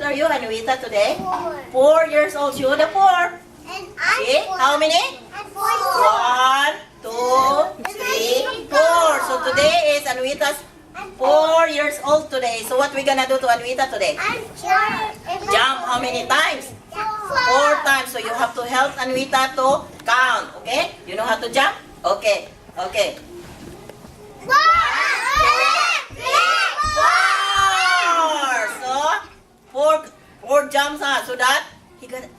old are you, Anuita, today? 4. 4 years old. You the 4. And I'm See? 4. How many? And 4. 1, 2, 3, 4. So today is Anuita's 4 years old today. So what we gonna do to Anuita today? I'm 4. Jump how many times? 4 times. So you have to help Anuita to count. Okay? You know how to jump? Okay. Okay. 4. 4. So 4 jumps so that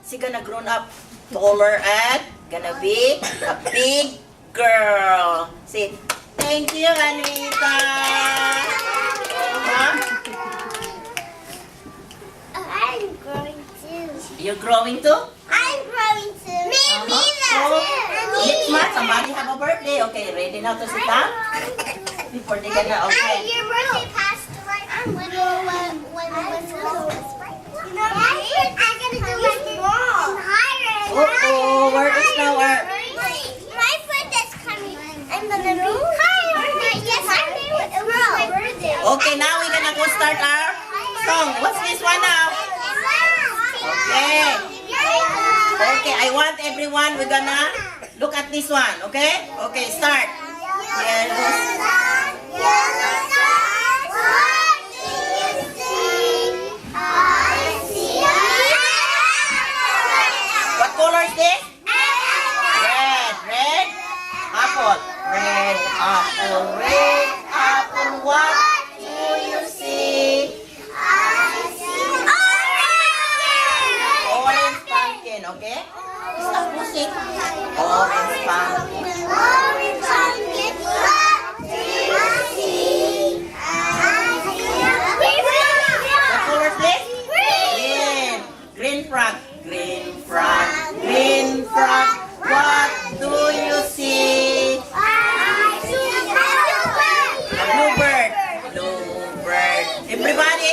she gonna grown up taller and gonna be a big girl. See? Thank you, Anuita. Huh? I'm growing too. You're growing too? I'm growing too. Me So, next month, somebody have a birthday. Okay, ready now to sit down? Before they gonna, okay. Your birthday passed right when I'm gonna do like small. Oh, where is now our... My birthday's coming. I'm gonna be higher. Yes, I'm doing it. It was my birthday. Okay, now we're gonna go start our song. What's this one now? Okay. Okay, I want everyone, we're gonna look at this one, okay? Okay, start. What color is this? Red, red, apple. Red, apple, what do you see? Orange pumpkin, okay? Stop music. Orange pumpkin. What color is this? Green. Green frog. Green frog. Green frog. What do you see? A bluebird. Bluebird. Everybody,